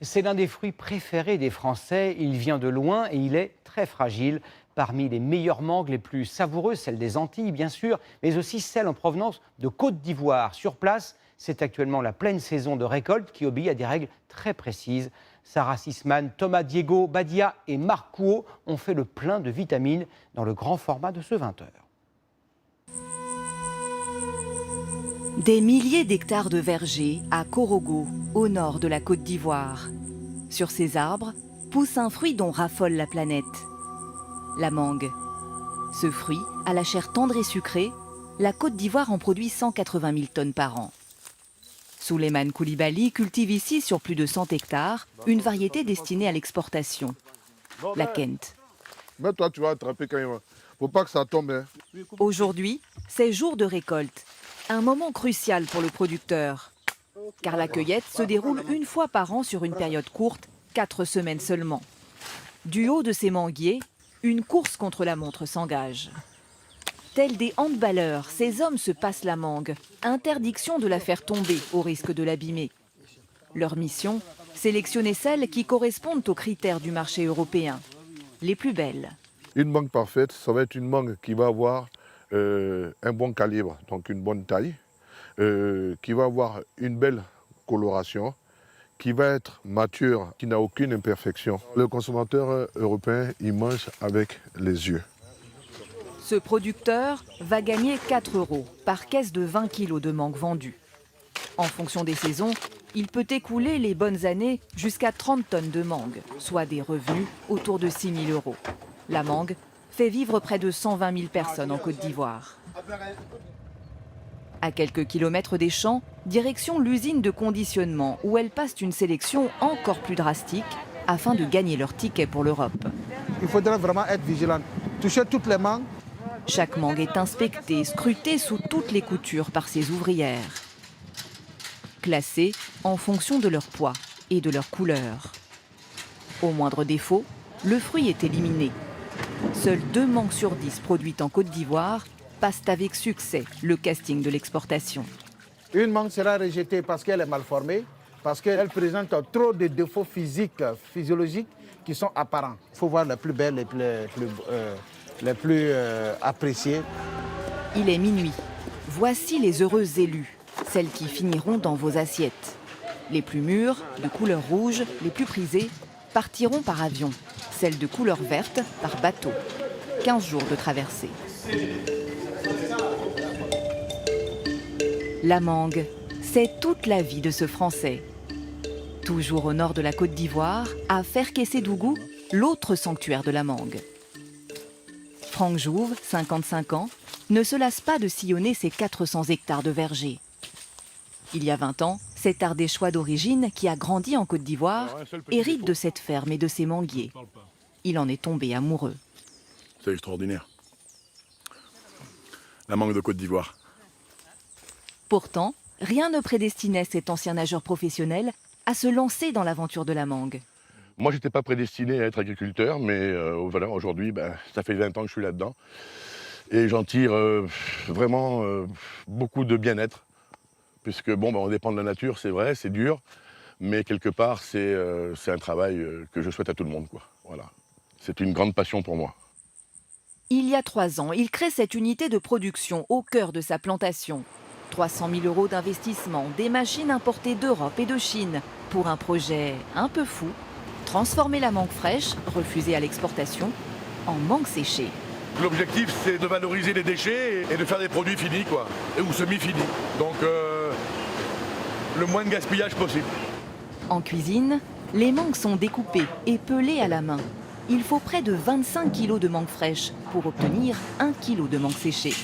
C'est l'un des fruits préférés des Français. Il vient de loin et il est très fragile. Parmi les meilleures mangues les plus savoureuses, celles des Antilles bien sûr, mais aussi celles en provenance de Côte d'Ivoire. Sur place, c'est actuellement la pleine saison de récolte qui obéit à des règles très précises. Sarah Sisman, Thomas Diego, Badia et Marc Couot ont fait le plein de vitamines dans le grand format de ce 20h. Des milliers d'hectares de vergers à Korogo, au nord de la Côte d'Ivoire. Sur ces arbres pousse un fruit dont raffole la planète, la mangue. Ce fruit, à la chair tendre et sucrée, la Côte d'Ivoire en produit 180 000 tonnes par an. Souleymane Koulibaly cultive ici sur plus de 100 hectares une variété destinée à l'exportation, la Kent. Mais toi, tu vas attraper quand même. Faut pas que ça tombe. Hein. Aujourd'hui, c'est jour de récolte. Un moment crucial pour le producteur, car la cueillette se déroule une fois par an sur une période courte, 4 semaines seulement. Du haut de ces manguiers, une course contre la montre s'engage. Tels des handballeurs, ces hommes se passent la mangue. Interdiction de la faire tomber au risque de l'abîmer. Leur mission, sélectionner celles qui correspondent aux critères du marché européen, les plus belles. Une mangue parfaite, ça va être une mangue qui va avoir un bon calibre, donc une bonne taille, qui va avoir une belle coloration, qui va être mature, qui n'a aucune imperfection. Le consommateur européen, il mange avec les yeux. Ce producteur va gagner 4 € par caisse de 20 kg de mangue vendue. En fonction des saisons, il peut écouler les bonnes années jusqu'à 30 tonnes de mangue, soit des revenus autour de 6 000 €. La mangue fait vivre près de 120 000 personnes en Côte d'Ivoire. À quelques kilomètres des champs, direction l'usine de conditionnement où elles passent une sélection encore plus drastique afin de gagner leur ticket pour l'Europe. Il faudra vraiment être vigilant. Toucher toutes les mangues. Chaque mangue est inspectée, scrutée sous toutes les coutures par ses ouvrières. Classées en fonction de leur poids et de leur couleur. Au moindre défaut, le fruit est éliminé. Seules 2 mangues sur 10 produites en Côte d'Ivoire passent avec succès le casting de l'exportation. Une mangue sera rejetée parce qu'elle est mal formée, parce qu'elle présente trop de défauts physiques, physiologiques qui sont apparents. Il faut voir les plus belles, les plus appréciées. Il est minuit. Voici les heureuses élues, celles qui finiront dans vos assiettes. Les plus mûres, de couleur rouge, les plus prisées, partiront par avion. Celles de couleur verte, par bateau. 15 jours de traversée. La mangue, c'est toute la vie de ce Français. Toujours au nord de la Côte d'Ivoire, à Ferkessé-Dougou, l'autre sanctuaire de la mangue. Franck Jouve, 55 ans, ne se lasse pas de sillonner ses 400 hectares de vergers. Il y a 20 ans, cet Ardéchois d'origine, qui a grandi en Côte d'Ivoire, hérite de cette ferme et de ses manguiers. Il en est tombé amoureux. C'est extraordinaire. La mangue de Côte d'Ivoire. Pourtant, rien ne prédestinait cet ancien nageur professionnel à se lancer dans l'aventure de la mangue. Moi, je n'étais pas prédestiné à être agriculteur, mais voilà, aujourd'hui, ça fait 20 ans que je suis là-dedans. Et j'en tire vraiment beaucoup de bien-être. Puisque, on dépend de la nature, c'est vrai, c'est dur. Mais quelque part, c'est un travail que je souhaite à tout le monde, quoi. Voilà. C'est une grande passion pour moi. Il y a 3 ans, il crée cette unité de production au cœur de sa plantation. 300 000 € d'investissement, des machines importées d'Europe et de Chine pour un projet un peu fou, transformer la mangue fraîche, refusée à l'exportation, en mangue séchée. L'objectif, c'est de valoriser les déchets et de faire des produits finis, quoi, ou semi-finis. Donc, le moins de gaspillage possible. En cuisine, les mangues sont découpées et pelées à la main. Il faut près de 25 kg de mangue fraîche pour obtenir 1 kg de mangue séchée.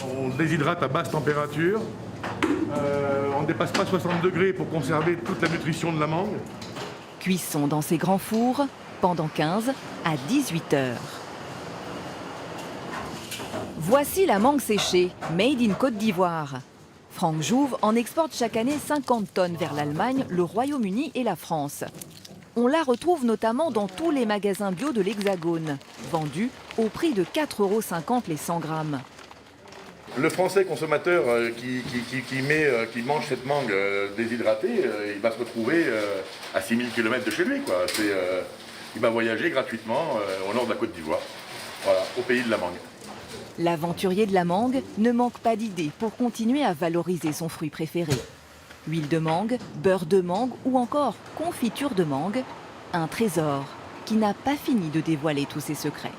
On déshydrate à basse température. On ne dépasse pas 60 degrés pour conserver toute la nutrition de la mangue. Cuisson dans ces grands fours pendant 15 à 18 heures. Voici la mangue séchée, made in Côte d'Ivoire. Franck Jouve en exporte chaque année 50 tonnes vers l'Allemagne, le Royaume-Uni et la France. On la retrouve notamment dans tous les magasins bio de l'Hexagone, vendue au prix de 4,50 € les 100 grammes. Le Français consommateur qui mange cette mangue déshydratée, il va se retrouver à 6000 km de chez lui, quoi. Il va voyager gratuitement au nord de la Côte d'Ivoire, voilà, au pays de la mangue. L'aventurier de la mangue ne manque pas d'idées pour continuer à valoriser son fruit préféré. Huile de mangue, beurre de mangue ou encore confiture de mangue, un trésor qui n'a pas fini de dévoiler tous ses secrets.